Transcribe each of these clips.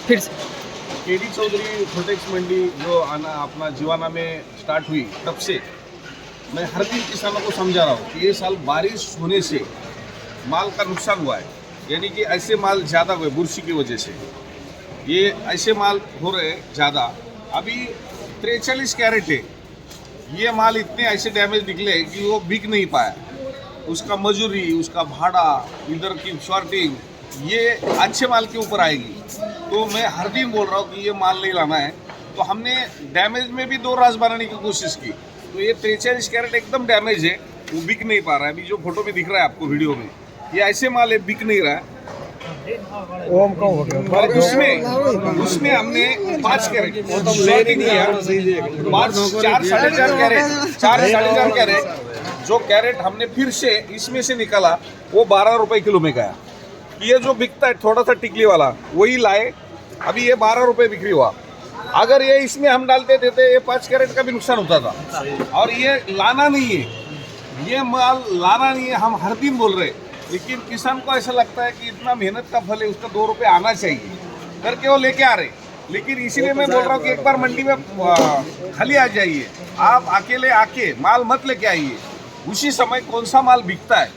फिर से केडी चौधरी प्रोटेक्स मंडी जो अपना जीवाना में स्टार्ट हुई तब से मैं हर दिन किसानों को समझा रहा हूँ कि ये साल बारिश होने से माल का नुकसान हुआ है, यानी कि ऐसे माल ज़्यादा हुए बुरशी की वजह से ये ऐसे माल हो रहे ज़्यादा। अभी 43 कैरेट है, ये माल इतने ऐसे डैमेज निकले कि वो बिक नहीं पाया। उसका मजूरी, उसका भाड़ा, इधर की शॉर्टिंग, ये अच्छे माल के ऊपर आएगी। तो मैं हर दिन बोल रहा हूँ कि ये माल नहीं लाना है। तो हमने डैमेज में भी 2 रास बनाने की कोशिश की। तो ये 43 कैरेट एकदम डैमेज है, वो बिक नहीं पा रहा है। अभी जो फोटो में दिख रहा है आपको वीडियो में, ये ऐसे माल है, बिक नहीं रहा है। और उसमें हमने 5 कैरेट शॉर्टिंग किया, 4 साढ़े 4 कैरेट 4 साढ़े 4 कैरेट जो कैरेट हमने फिर से इसमें से निकाला वो 12 रुपए किलो में गया। ये जो बिकता है थोड़ा सा टिकली वाला वही लाए, अभी ये 12 रुपए बिक्री हुआ। अगर ये इसमें हम डालते देते ये 5 कैरेट का भी नुकसान होता था। और ये लाना नहीं है, ये माल लाना नहीं है, हम हर दिन बोल रहे। लेकिन किसान को ऐसा लगता है कि इतना मेहनत का फल है, उसका 2 रुपये आना चाहिए करके वो लेके आ रहे। लेकिन इसीलिए मैं बोल रहा हूँ कि एक बार मंडी में खाली आ जाइए, आप अकेले आके माल मत लेके आइए। उसी समय कौन सा माल बिकता है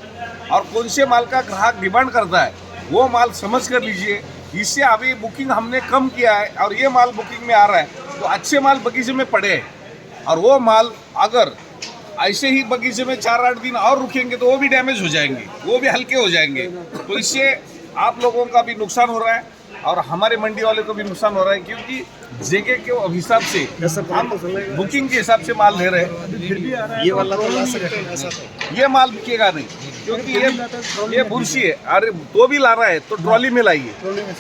और कौन से माल का ग्राहक डिमांड करता है वो माल समझ कर लीजिए। इससे अभी बुकिंग हमने कम किया है और ये माल बुकिंग में आ रहा है, तो अच्छे माल बगीचे में पड़े हैं। और वो माल अगर ऐसे ही बगीचे में 4-8 दिन और रुकेंगे तो वो भी डैमेज हो जाएंगे, वो भी हल्के हो जाएंगे। तो इससे आप लोगों का भी नुकसान हो रहा है और हमारे मंडी वाले को भी नुकसान हो रहा है, क्योंकि जगह के हिसाब से हम बुकिंग के हिसाब से माल ले रहे हैं। ये वाला तो ला सकते हैं, ऐसा तो ये माल बिकेगा नहीं, क्योंकि ये बुरशी है। अरे तो भी ला रहा है तो ट्रॉली में लाइए,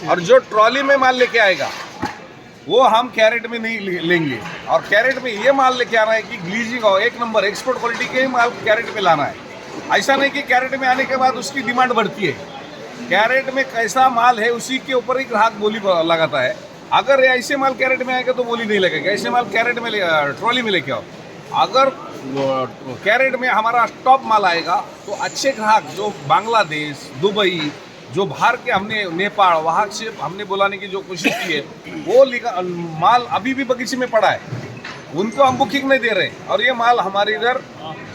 और जो ट्रॉली में माल लेके आएगा वो हम कैरेट में नहीं लेंगे। और कैरेट में ये माल लेके आना है कि ग्लीजिंग हो, 1 नंबर एक्सपोर्ट क्वालिटी के ही माल कैरेट में लाना है। ऐसा नहीं कि कैरेट में आने के बाद उसकी डिमांड बढ़ती है। कैरेट में कैसा माल है उसी के ऊपर ही ग्राहक बोली लगाता है। अगर ऐसे माल कैरेट में आएगा तो बोली नहीं लगेगा, ऐसे माल कैरेट में ट्रॉली में लेके आओ। अगर कैरेट में हमारा टॉप माल आएगा तो अच्छे ग्राहक जो बांग्लादेश, दुबई, जो बाहर के हमने नेपाल वहाँ से हमने बुलाने की जो कोशिश की है, वो माल अभी भी बगीचे में पड़ा है, उनको हम बुकिंग नहीं दे रहे और ये माल हमारे इधर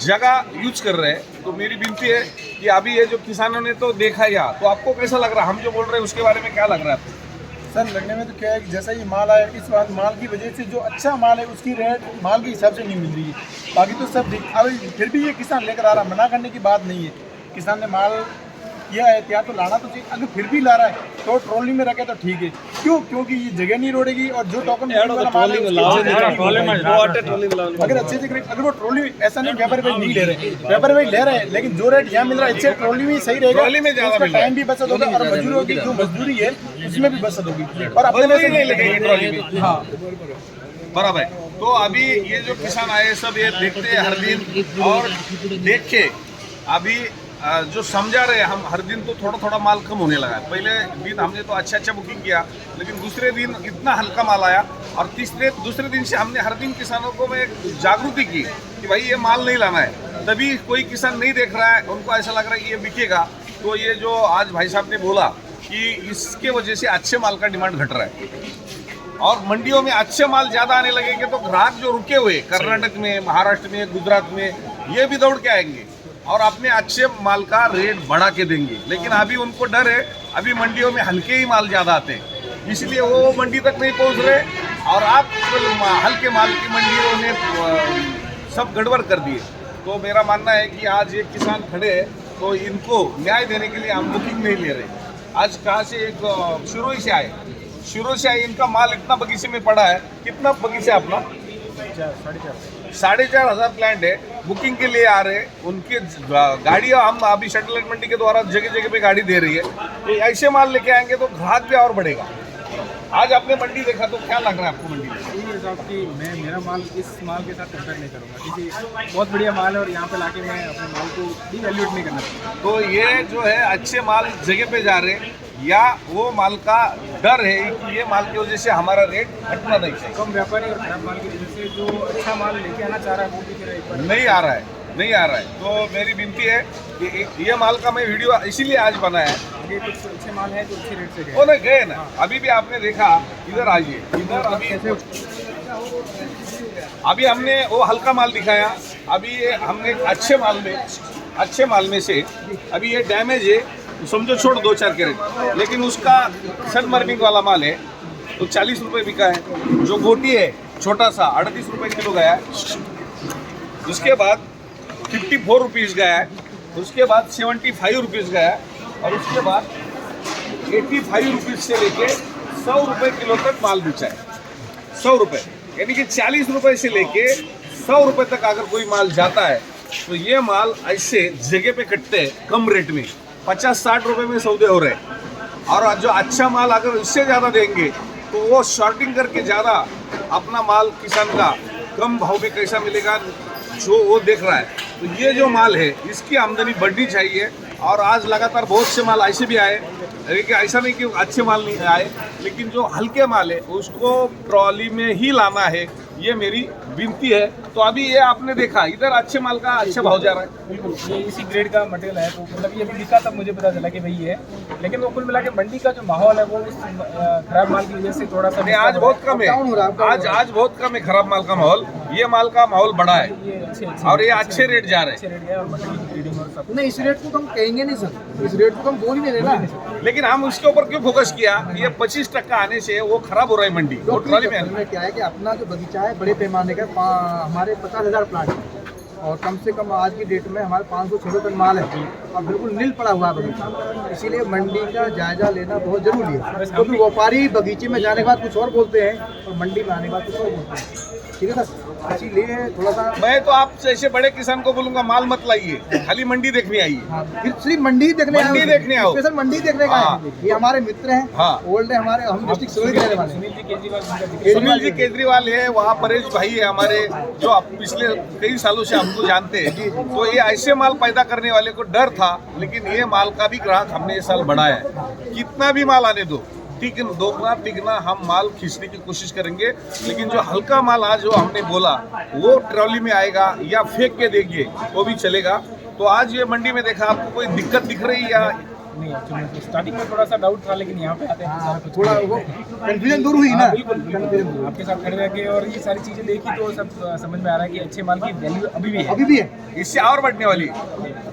जगह यूज कर रहे हैं। तो मेरी विनती है कि अभी ये जो किसानों ने तो देखा यहाँ, तो आपको कैसा लग रहा है? हम जो बोल रहे हैं उसके बारे में क्या लग रहा है आपको? सर लगने में तो क्या है कि जैसा ये माल आया, इस बार माल की वजह से जो अच्छा माल है उसकी रेट माल के हिसाब से नहीं मिल रही है। बाकी तो सब अब फिर भी ये किसान लेकर आ रहा, मना करने की बात नहीं है। किसान ने माल किया है तैयार तो लाना तो चाहिए। अगर फिर भी ला रहा है तो ट्रॉली में रखे तो ठीक है। क्यों? क्योंकि ये जगह नहीं रोड़ेगी और जो टोकन वाला माल है अगर अच्छे से अगर वो ट्रॉली, ऐसा नहीं व्यापारी भाई नहीं ले रहे, व्यापारी भाई ले रहे हैं, लेकिन जो रेट यहाँ मिल रहा है इससे ट्रॉली में सही रहेगा, ट्रॉली में ज्यादा टाइम भी बचत होगा और मजदूरों की जो मजदूरी है उसमें भी बचत होगी और अपने में नहीं लगेगी ट्रॉली में। हाँ बराबर। तो अभी ये जो किसान आए सब ये देखते हैं हर दिन, और देख के अभी जो समझा रहे हम हर दिन, तो थोड़ा थोड़ा माल कम होने लगा है। पहले दिन हमने तो अच्छा बुकिंग किया, लेकिन दूसरे दिन इतना हल्का माल आया। और दूसरे दिन से हमने हर दिन किसानों को में जागृति की कि भाई ये माल नहीं लाना है। तभी कोई किसान नहीं देख रहा है, उनको ऐसा लग रहा है कि ये बिकेगा। तो ये जो आज भाई साहब ने बोला कि इसके वजह से अच्छे माल का डिमांड घट रहा है और मंडियों में अच्छे माल ज़्यादा आने लगेंगे तो ग्राहक जो रुके हुए कर्नाटक में, महाराष्ट्र में, गुजरात में, ये भी दौड़ के आएंगे और अपने अच्छे माल का रेट बढ़ा के देंगे। लेकिन अभी उनको डर है, अभी मंडियों में हल्के ही माल ज़्यादा आते हैं, इसलिए वो मंडी तक नहीं पहुंच रहे और आप हल्के माल की मंडियों ने सब गड़बड़ कर दिए। तो मेरा मानना है कि आज ये किसान खड़े हैं तो इनको न्याय देने के लिए हम बुकिंग नहीं ले रहे। आज कहाँ से? एक शिरोई से आए, इनका माल इतना बगीचे में पड़ा है। कितना बगीचा अपना? 4,500 प्लांट है, बुकिंग के लिए आ रहे हैं। उनके गाड़ियाँ हम अभी शटल मंडी के द्वारा जगह जगह पे गाड़ी दे रही है। तो ऐसे माल लेके आएंगे तो ग्राहक भी और बढ़ेगा। आज आपने मंडी देखा तो क्या लग रहा है आपको मंडी में? ये साहब कि मेरा माल इस माल के साथ कंपेयर नहीं करूँगा, क्योंकि बहुत बढ़िया माल है और यहाँ पे लाके मैं अपने माल को डिवैल्यूएट नहीं करना चाहता। तो ये जो है अच्छे माल जगह पे जा रहे हैं या वो माल का डर है कि ये माल की वजह से हमारा रेट घटना नहीं चाहिए? कम व्यापारी और खराब माल की वजह से जो अच्छा माल लेके आना चाह रहा है वो भी नहीं आ रहा है। तो मेरी विनती है कि ये माल का मैं वीडियो इसीलिए आज बनाया है आगे कुछ अच्छे माल है जो अच्छे रेट से गए। वो नहीं गए ना, अभी भी आपने देखा, इधर आइए, इधर अभी हमने वो हल्का माल दिखाया, अभी ये हमने अच्छे माल में से अभी ये डैमेज है, समझो छोड़ 2-4 कैरेट, लेकिन उसका सनमर्निंग वाला माल है तो 40 रुपये बिका है। जो गोटी है छोटा सा 38 रुपये किलो गया है, उसके बाद 54 रुपीज़ गया है, उसके बाद 75 रुपीज़ गया है, और उसके बाद 85 रुपीज़ से लेके 100 रुपये किलो तक माल बिचा है। 100 रुपये यानी कि 40 रुपये से लेके 100 रुपये तक अगर कोई माल जाता है तो ये माल ऐसे जगह पे कटते हैं कम रेट में, 50-60 रुपये में सौदे हो रहे हैं। और जो अच्छा माल अगर इससे ज़्यादा देंगे तो वो शॉर्टिंग करके ज़्यादा अपना माल किसान का कम भाव में कैसा मिलेगा जो वो देख रहा है। तो ये जो माल है इसकी आमदनी बढ़नी चाहिए। और आज लगातार बहुत से माल ऐसे भी आए, लेकिन ऐसा नहीं कि अच्छे माल नहीं आए, लेकिन जो हल्के माल है उसको ट्रॉली में ही लाना है, ये मेरी विनती है। तो अभी ये आपने देखा इधर अच्छे माल का अच्छा भाव जा रहा है। बिल्कुल, ये इसी ग्रेड का मटेरियल है, तो मतलब ये दिखा तब मुझे पता चला कि भाई ये है, लेकिन वो कुल मिला के मंडी का जो माहौल है वो उस खराब माल की वजह से थोड़ा सा नहीं, आज बहुत कम है, आज बहुत कम है खराब माल का माहौल। ये माल का माहौल बड़ा है ये अच्छे और ये अच्छे रेट जा रहे अच्छे रेट है और मटेरियल की ग्रेडिंग और सब। नहीं, इस रेट को तो हम कहेंगे नहीं सर, इस रेट को तो हम बोल ही नहीं रहे ना। हैं। लेकिन हम उसके ऊपर क्यों फोकस किया, ये 25% आने से वो खराब हो रहा है मंडी, वो ट्रॉली में में क्या है कि अपना जो बगीचा है बड़े पैमाने का हमारे 50,000 प्लांट है, और कम से कम आज की डेट में हमारे 500-600 टन माल है और बिल्कुल नील पड़ा हुआ है बगीचा। इसीलिए मंडी का जायजा लेना बहुत जरूरी है, क्योंकि व्यापारी बगीचे में जाने के बाद कुछ और बोलते हैं और मंडी में आने के बाद कुछ और बोलते हैं। ठीक है सर, इसीलिए थोड़ा सा मैं तो आप जैसे बड़े किसान को बोलूंगा माल मत लाइए, खाली मंडी देखने आइए। हाँ, फिर सिर्फ मंडी देखने मंडी देखने आओ। स्पेशल मंडी देखने का हाँ। है। ये हमारे मित्र हैं, हाँ। ओल्ड है हमारे, हम डिस्ट्रिक्ट सिरोही के रहने वाले हैं। सुनील जी केजरीवाल सुनील जी केजरीवाल है, वहाँ परेश भाई है हमारे, जो पिछले कई सालों से हमको जानते हैं। तो ये ऐसे माल पैदा करने वाले को डर था, लेकिन ये माल का भी ग्राहक हमने इस साल बढ़ाया है। कितना भी माल आने दो, दोगुना तिगुना हम माल खींचने की कोशिश करेंगे, लेकिन जो हल्का माल आज जो हमने बोला वो ट्रॉली में आएगा या फेंक के देंगे वो भी चलेगा। तो आज ये मंडी में देखा, आपको कोई दिक्कत दिख रही है या नहीं? एक्चुअली स्टार्टिंग में थोड़ा सा डाउट था, लेकिन यहाँ पे आते हैं तो थोड़ा वो कंफ्यूजन दूर हुई ना। बिल्कुल बिल्कुल, आपके साथ खड़े रह के और ये सारी चीजें देखी तो सब समझ में आ रहा है कि अच्छे माल की वैल्यू अभी भी है, अभी भी है। इससे और बढ़ने वाली,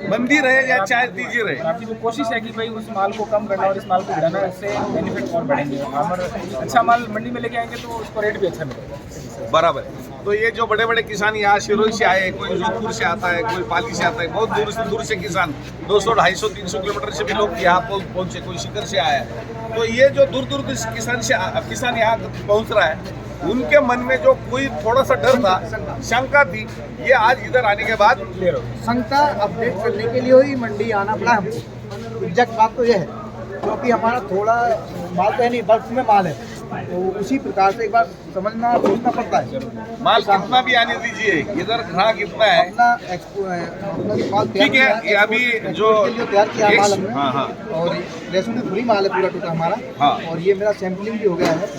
मंदी रहे या चाहे तीजी रहे। आपकी जो कोशिश है कि भाई उस माल को कम करना और इस माल को बढ़ाना, इससे बेनिफिट और बढ़ेंगे। और अच्छा माल मंडी में लेके आएंगे तो उसको रेट भी अच्छा मिलेगा। बराबर है। तो ये जो बड़े बड़े किसान यहाँ सिरोही से आए, कोई जोधपुर से आता है, कोई पाली से आता है, बहुत दूर से किसान 200, 250, 300 किलोमीटर से भी लोग यहाँ पहुँचे, कोई शिकर से आया है। तो ये जो दूर किसान यहाँ पहुँच रहा है, उनके मन में जो कोई थोड़ा सा डर था, शंका थी, ये आज इधर आने के बाद क्लियर हो। शंका अपडेट करने के लिए ही मंडी आना पड़ा हमको। एग्जैक्ट बात तो ये है, क्योंकि हमारा थोड़ा माल तो है नहीं, बल्क में माल है, तो उसी प्रकार से एक बार समझना सोचना पड़ता है। माल कितना भी आने दीजिए, इधर ग्राहक इतना है। अपना अपना माल ठीक है, ये अभी जो तैयार किया माल हमने, हाँ हाँ और रेशों फ्री माल है पूरा टोटल हमारा। हाँ। और ये मेरा सैंपलिंग भी हो गया है,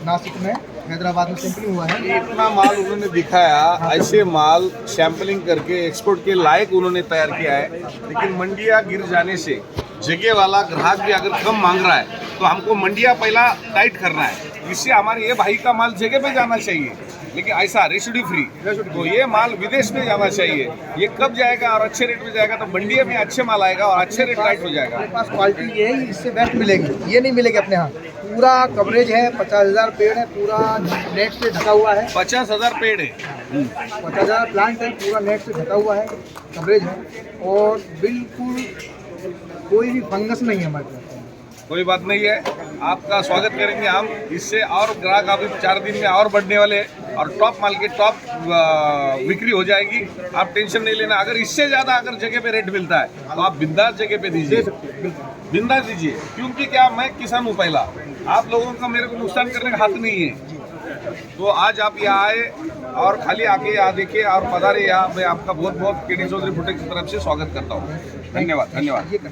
नासिक में, हैदराबाद में सैंपलिंग हुआ है। इतना माल उन्होंने दिखाया, ऐसे माल सैंपलिंग करके एक्सपोर्ट के लायक उन्होंने तैयार किया है। लेकिन मंडियाँ गिर जाने से जगह वाला ग्राहक भी अगर कम मांग रहा है तो हमको मंडियाँ पहला टाइट करना है, इससे हमारे ये भाई का माल जगह पे जाना चाहिए। लेकिन ऐसा रेसिड्यू फ्री, तो ये माल विदेश में जाना चाहिए। ये कब जाएगा और अच्छे रेट में जाएगा तो मंडी में अच्छे माल आएगा और अच्छे रेट टाइट हो जाएगा। हमारे पास क्वालिटी ये है, इससे बेस्ट मिलेगी, ये नहीं मिलेगी अपने यहाँ। पूरा कवरेज है, 50,000 पेड़ है, पूरा नेट से ढका हुआ है। 50,000 पेड़ है, 50,000 प्लांट है, पूरा नेट से ढका हुआ है, कवरेज है, और बिल्कुल कोई भी फंगस नहीं है हमारे पास। कोई बात नहीं है, आपका स्वागत करेंगे हम। इससे और ग्राहक अभी 4 दिन में और बढ़ने वाले हैं और टॉप माल के टॉप बिक्री हो जाएगी। आप टेंशन नहीं लेना। अगर इससे ज़्यादा अगर जगह पे रेट मिलता है तो आप बिंदास जगह पे दीजिए, बिंदास दीजिए। क्योंकि क्या, मैं किसान हूँ पहला, आप लोगों का मेरे को नुकसान करने का हक नहीं है। तो आज आप यहाँ आए और खाली आके यहाँ देखे और पधारे यहाँ। मैं आपका बहुत बहुत केडी चौधरी फुटेक की तरफ से स्वागत करता हूँ। धन्यवाद, धन्यवाद।